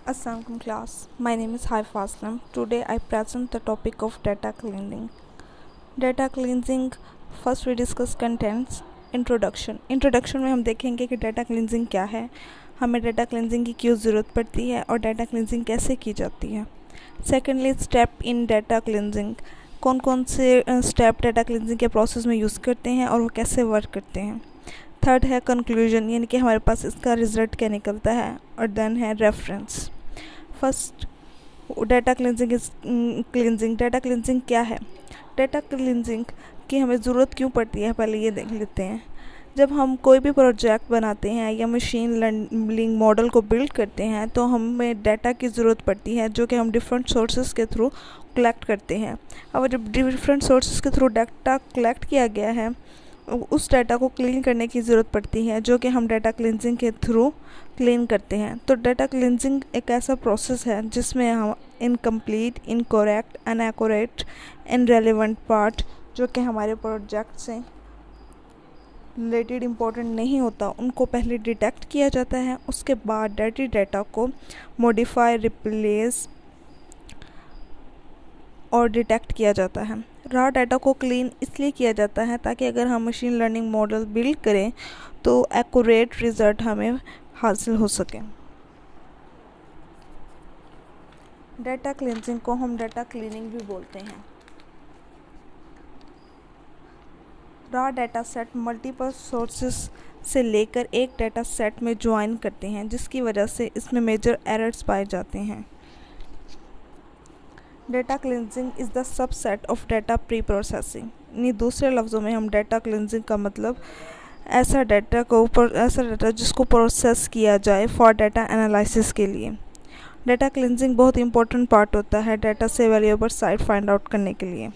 Assalamualaikum class. My name is Haifa Aslam. Today I present the topic of data cleansing. Data cleansing. First we discuss contents. Introduction में हम देखेंगे कि data cleansing क्या है, हमें data cleansing की क्यों ज़रूरत पड़ती है और डाटा क्लिनजिंग कैसे की जाती है। Secondly step in data cleansing, कौन कौन से स्टेप डाटा क्लिनजिंग के प्रोसेस में यूज़ करते हैं और वो कैसे वर्क करते हैं। थर्ड है कंक्लूजन, यानी कि हमारे पास इसका रिज़ल्ट क्या निकलता है। और देन है reference. First data cleansing data cleansing क्या है। डाटा क्लिनजिंग की हमें ज़रूरत क्यों पड़ती है, पहले ये देख लेते हैं। जब हम कोई भी प्रोजेक्ट बनाते हैं या मशीन लर्निंग मॉडल को बिल्ड करते हैं तो हमें डाटा की ज़रूरत पड़ती है, जो कि हम डिफरेंट सोर्सेज के थ्रू कलेक्ट करते हैं। अब जब डिफरेंट सोर्सेज के थ्रू डाटा कलेक्ट किया गया है, उस डाटा को क्लीन करने की ज़रूरत पड़ती है, जो कि हम डाटा क्लिनजिंग के थ्रू क्लीन करते हैं। तो डाटा क्लिनजिंग एक ऐसा प्रोसेस है जिसमें हम इनकम्प्लीट, इनकरेक्ट, अनएक्यूरेट, इनरेलेवेंट पार्ट जो कि हमारे प्रोजेक्ट से रिलेटेड इम्पोर्टेंट नहीं होता, उनको पहले डिटेक्ट किया जाता है। उसके बाद डर्टी डाटा को मॉडिफाई, रिप्लेस और डिटेक्ट किया जाता है। रॉ डाटा को क्लीन इसलिए किया जाता है ताकि अगर हम मशीन लर्निंग मॉडल बिल्ड करें तो एक्यूरेट रिज़ल्ट हमें हासिल हो सके। डाटा क्लिनजिंग को हम डाटा क्लीनिंग भी बोलते हैं। Raw data set multiple sources से लेकर एक डाटा सेट में ज्वाइन करते हैं, जिसकी वजह से इसमें मेजर एरर्स पाए जाते हैं। Data cleansing is the subset of data pre processing, यानी दूसरे लफ्ज़ों में हम डाटा क्लिनजिंग का मतलब ऐसा डाटा जिसको प्रोसेस किया जाए फॉर डाटा एनालिसिस के लिए। डाटा क्लिनजिंग बहुत इंपॉर्टेंट पार्ट होता है डाटा से वैल्यूएबल साइट फाइंड आउट करने के लिए।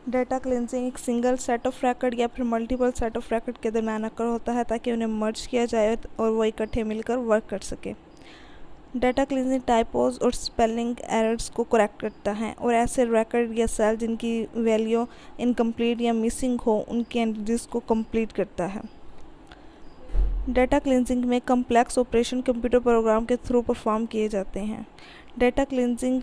डाटा क्लिनजिंग एक सिंगल सेट ऑफ रिकॉर्ड या फिर मल्टीपल सेट ऑफ रिकॉर्ड के दरम्यान अकर होता है ताकि उन्हें मर्ज किया जाए और वो इकट्ठे मिलकर वर्क कर सके। डाटा क्लिनजिंग टाइपोज और स्पेलिंग एरर्स को करेक्ट करता है और ऐसे रिकॉर्ड या सेल जिनकी वैल्यू इनकम्प्लीट या मिसिंग हो उनके एंटिटीज़ को कंप्लीट करता है। डाटा क्लिनजिंग में कम्प्लेक्स ऑपरेशन कंप्यूटर प्रोग्राम के थ्रू परफॉर्म किए जाते हैं। डाटा क्लिनजिंग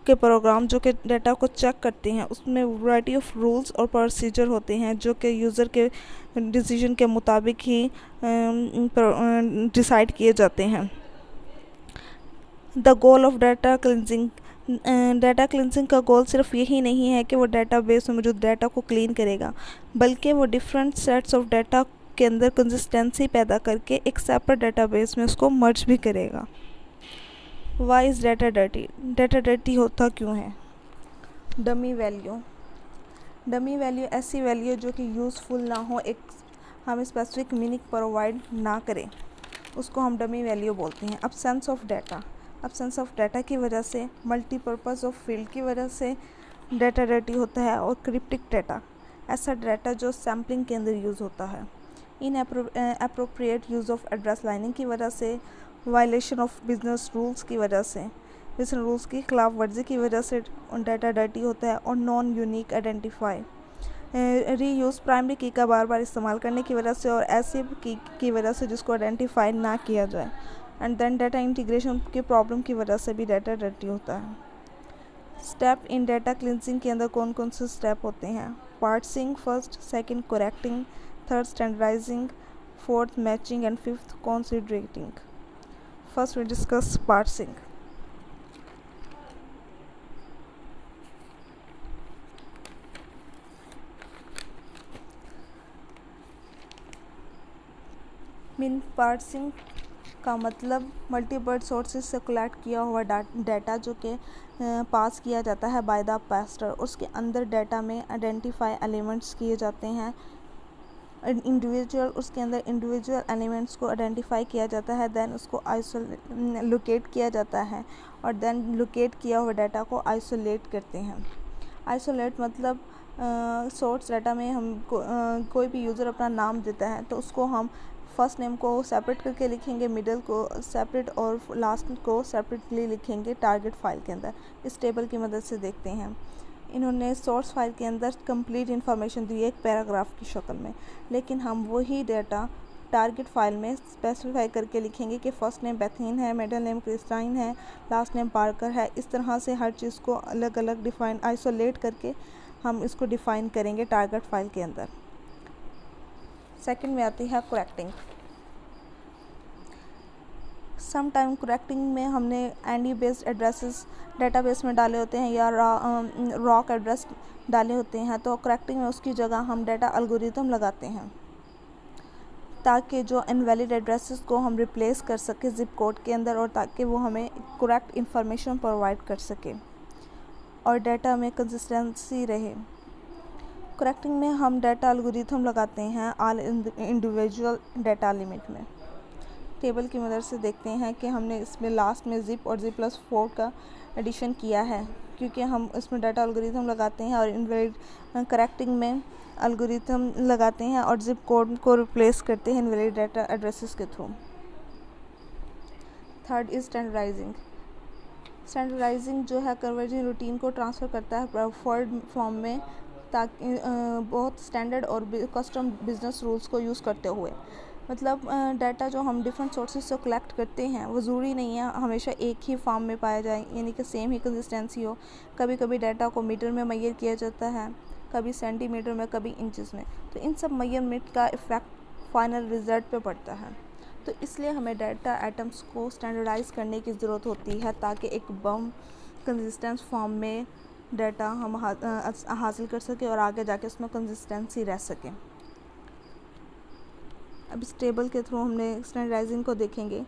के प्रोग्राम जो कि डाटा को चेक करते हैं उसमें वैरायटी ऑफ रूल्स और प्रोसीजर होते हैं जो कि यूज़र के डिसीजन के मुताबिक ही डिसाइड किए जाते हैं। The goal of data cleansing का गोल सिर्फ यही नहीं है कि वो डाटाबेस में मौजूद डाटा को क्लीन करेगा, बल्कि वो डिफरेंट सेट्स ऑफ डाटा के अंदर कंसिस्टेंसी पैदा करके एक सेपरेट डाटाबेस में उसको मर्ज भी करेगा। Why is data dirty, data dirty होता क्यों है। डमी वैल्यू ऐसी वैल्यू जो कि यूज़फुल ना हो, एक हम स्पेसिफिक मीनिंग प्रोवाइड ना करें, उसको हम डमी वैल्यू बोलते हैं। एब्सेंस ऑफ डाटा की वजह से, मल्टीपर्पज़ ऑफ फील्ड की वजह से डाटा डर्टी होता है। और क्रिप्टिक डाटा, ऐसा डाटा जो सैम्पलिंग के अंदर यूज़ होता है। In appropriate use of address lining की वजह से, वायलेशन ऑफ बिजनेस रूल्स की वजह से, बिजनेस रूल्स की खिलाफ वर्जी की वजह से डाटा डर्टी होता है। और non unique identify, reuse primary की का बार बार इस्तेमाल करने की वजह से और ऐसे की वजह से जिसको आइडेंटिफाई ना किया जाए। एंड देन डाटा इंटीग्रेशन की प्रॉब्लम की वजह से भी डाटा डर्टी होता है। स्टेप इन डाटा क्लिनजिंग के अंदर कौन कौन से स्टेप होते हैं। Parsing first, second correcting, third standardising, fourth matching and fifth considerating. First we discuss parsing. Parsing का मतलब मल्टीपल सोर्सेज से कलेक्ट किया हुआ डाटा जो कि पास किया जाता है बाय द पास्टर। उसके अंदर डाटा में आइडेंटिफाई एलिमेंट्स किए जाते हैं उसके अंदर इंडिविजुअल एलिमेंट्स को आइडेंटिफाई किया जाता है। देन उसको लोकेट किया जाता है और देन लोकेट किया हुआ डाटा को आइसोलेट करते हैं। आइसोलेट मतलब सोर्स डाटा में हम कोई भी यूज़र अपना नाम देता है तो उसको हम फर्स्ट नेम को सेपरेट करके लिखेंगे, मिडिल को सेपरेट और लास्ट को सेपरेटली लिखेंगे टारगेट फाइल के अंदर। इस टेबल की मदद से देखते हैं। इन्होंने सोर्स फाइल के अंदर कंप्लीट इन्फॉर्मेशन दी है एक पैराग्राफ की शक्ल में, लेकिन हम वही डाटा टारगेट फाइल में स्पेसिफाई करके लिखेंगे कि फ़र्स्ट नेम बेथीन है, मिडिल नेम क्रिस्टाइन है, लास्ट नेम पार्कर है। इस तरह से हर चीज़ को अलग अलग डिफ़ाइन आइसोलेट करके हम इसको डिफ़ाइन करेंगे टारगेट फाइल के अंदर। सेकंड में आती है करेक्टिंग। सम टाइम करेक्टिंग में हमने एनडी बेस्ड एड्रेसेस डेटाबेस में डाले होते हैं या रॉक एड्रेस डाले होते हैं, तो करेक्टिंग में उसकी जगह हम डाटा एल्गोरिथम लगाते हैं ताकि जो इनवैलिड एड्रेसेस को हम रिप्लेस कर सके ज़िप कोड के अंदर, और ताकि वो हमें करेक्ट इंफॉर्मेशन प्रोवाइड कर सके और डाटा में कंसिस्टेंसी रहे। करेक्टिंग में हम डाटा एल्गोरिथम लगाते हैं ऑल इंडिविजुअल डाटा लिमिट में। टेबल की मदद से देखते हैं कि हमने इसमें लास्ट में ज़िप और ज़िप+4 का एडिशन किया है, क्योंकि हम इसमें डाटा एल्गोरिथम लगाते हैं और इनवैलिड करेक्टिंग में एल्गोरिथम लगाते हैं और ज़िप कोड को रिप्लेस करते हैं इनवैलिड डाटा एड्रेसेस के through. Third is standardising. Standardising जो है कन्वर्जन रूटीन को ट्रांसफ़र करता है प्रेफर्ड फॉर्म में, ताकि बहुत स्टैंडर्ड और कस्टम बिजनेस रूल्स को यूज़ करते हुए। मतलब डाटा जो हम डिफरेंट सोर्सेज से कलेक्ट करते हैं वो ज़रूरी नहीं है हमेशा एक ही फॉर्म में पाया जाए, यानी कि सेम ही कंसिस्टेंसी हो। कभी कभी डाटा को मीटर में मेजर किया जाता है, कभी सेंटीमीटर में, कभी इंचेस में। तो इन सब मेजरमेंट का इफ़ेक्ट फाइनल रिज़ल्ट पे पड़ता है। तो इसलिए हमें डाटा आइटम्स को स्टैंडर्डाइज करने की ज़रूरत होती है ताकि एक बम कंसिस्टेंट फॉर्म में डाटा हम हासिल कर सकें और आगे जाके उसमें कंसिस्टेंसी रह सके। अब इस टेबल के थ्रू हमने स्टैंडर्डाइजिंग को देखेंगे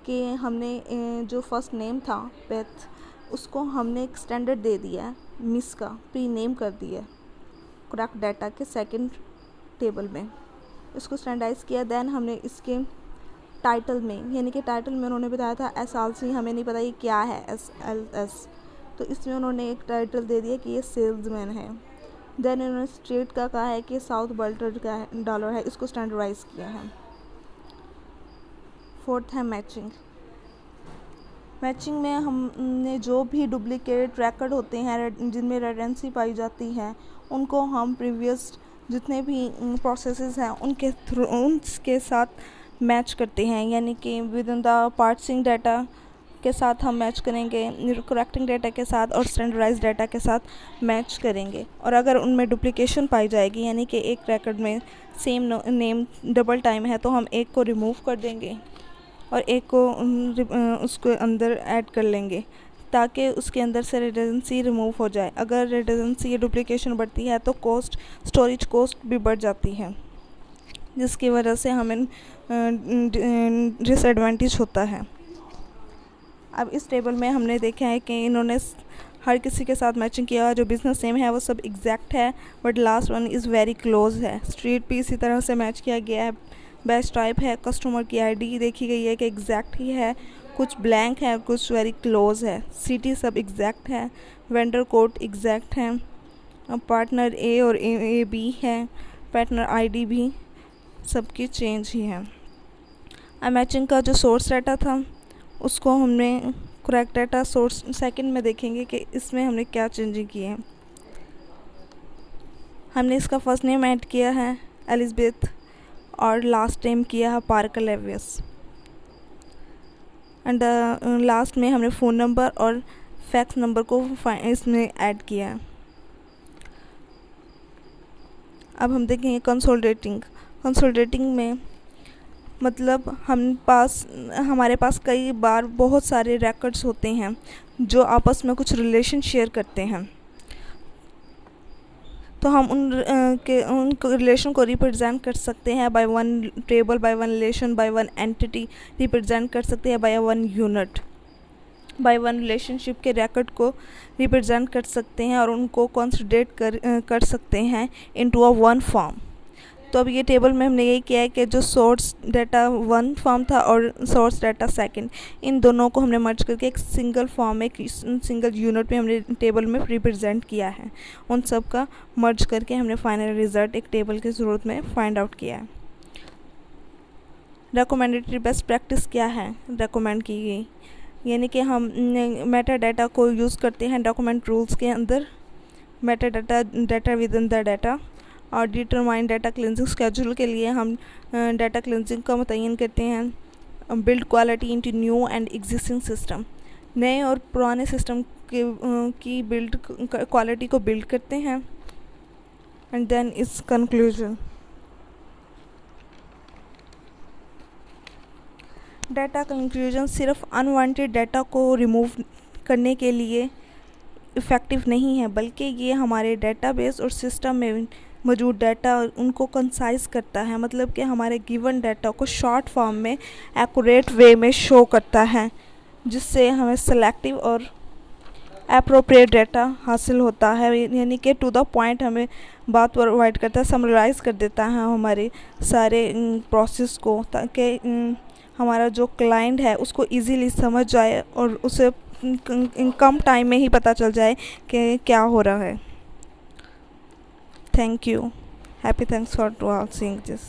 कि हमने जो फर्स्ट नेम था बेथ, उसको हमने एक स्टैंडर्ड दे दिया है, मिस का प्री नेम कर दिया करेक्ट डाटा के सेकंड टेबल में, इसको स्टैंडर्डाइज किया। देन हमने इसके टाइटल में, यानी कि टाइटल में उन्होंने बताया था SLC, हमें नहीं पता ये क्या है SLS, तो इसमें उन्होंने एक टाइटल दे दिया कि ये सेल्समैन है। देन इन्होंने स्टेट का कहा है कि साउथ बल्टर का डॉलर है, इसको स्टैंडर्डाइज किया है। फोर्थ है मैचिंग। मैचिंग में हमने जो भी डुप्लीकेट रिकॉर्ड होते हैं जिनमें रेडेंसी पाई जाती है, उनको हम प्रीवियस जितने भी प्रोसेसेस हैं उनके साथ मैच करते हैं, यानी कि with in the parsing data के साथ हम मैच करेंगे, करेक्टिंग डाटा के साथ और स्टैंडर्डाइज डाटा के साथ मैच करेंगे। और अगर उनमें डुप्लीकेशन पाई जाएगी, यानी कि एक रिकॉर्ड में सेम नेम डबल टाइम है, तो हम एक को रिमूव कर देंगे और एक को उसके अंदर ऐड कर लेंगे ताकि उसके अंदर से रिडंडेंसी रिमूव हो जाए। अगर रिडंडेंसी या डुप्लीकेशन बढ़ती है तो स्टोरेज कॉस्ट भी बढ़ जाती है, जिसकी वजह से हमें डिसएडवांटेज होता है। अब इस टेबल में हमने देखा है कि इन्होंने हर किसी के साथ मैचिंग किया, जो बिज़नेस नेम है वो सब एग्जैक्ट है, but last one is very close है। स्ट्रीट भी इसी तरह से मैच किया गया है, बेस्ट टाइप है, कस्टमर की आईडी देखी गई है कि एग्जैक्ट ही है, कुछ ब्लैंक है, कुछ वेरी क्लोज है, सिटी सब एग्जैक्ट है, वेंडर कोड एग्जैक्ट है, पार्टनर ए और ए बी है, पार्टनर आईडी भी सबकी चेंज ही है। अब मैचिंग का जो सोर्स डाटा था उसको हमने करेक्ट डाटा सोर्स सेकंड में देखेंगे कि इसमें हमने क्या चेंजिंग की है। हमने इसका फर्स्ट नेम ऐड किया है एलिज़ाबेथ और लास्ट नेम किया है पार्कर लेवियस, एंड लास्ट में हमने फ़ोन नंबर और फैक्स नंबर को इसमें ऐड किया है। अब हम देखेंगे कंसोलिडेटिंग में मतलब हमारे पास कई बार बहुत सारे रिकॉर्ड्स होते हैं जो आपस में कुछ रिलेशन शेयर करते हैं, तो हम उन रिलेशन को रिप्रेजेंट कर सकते हैं by one table, by one relation, by one entity represent कर सकते हैं, by one unit, by one relationship के रिकॉर्ड को रिप्रेजेंट कर सकते हैं और उनको कंसिडरेट कर सकते हैं इनटू अ वन फॉर्म। तो अब ये टेबल में हमने यही किया है कि जो सोर्स डाटा वन फॉर्म था और सोर्स डाटा सेकंड, इन दोनों को हमने मर्ज करके एक सिंगल फॉर्म में, एक सिंगल यूनिट में हमने टेबल में रिप्रेजेंट किया है। उन सब का मर्ज करके हमने फाइनल रिजल्ट एक टेबल की ज़रूरत में फाइंड आउट किया है। रिकमेंडेटरी बेस्ट प्रैक्टिस क्या है रिकमेंड की गई, यानी कि हम मेटा डाटा को यूज़ करते हैं डॉक्यूमेंट रूल्स के अंदर, Meta data with in the data, और डिटरमाइन डाटा क्लिनजिंग स्केड्यूल के लिए हम डाटा क्लिनजिंग का मुतय्यन करते हैं। Build quality into new and existing system, नए और पुराने सिस्टम के की बिल्ड क्वालिटी को बिल्ड करते हैं। एंड देन इस कंक्लूजन, डाटा कंक्लूजन सिर्फ अनवांटेड डाटा को रिमूव करने के लिए इफ़ेक्टिव नहीं है, बल्कि ये हमारे डेटाबेस और सिस्टम में मौजूद डाटा उनको कंसाइज करता है, मतलब कि हमारे गिवन डाटा को शॉर्ट फॉर्म में एक्यूरेट वे में शो करता है, जिससे हमें सेलेक्टिव और एप्रोप्रिएट डाटा हासिल होता है, यानी कि टू द पॉइंट हमें बात प्रोवाइड करता है, समराइज़ कर देता है हमारे सारे प्रोसेस को, ताकि हमारा जो क्लाइंट है उसको इजीली समझ जाए और उसे कम टाइम में ही पता चल जाए कि क्या हो रहा है। Thank you, happy thanks for to all seeing this.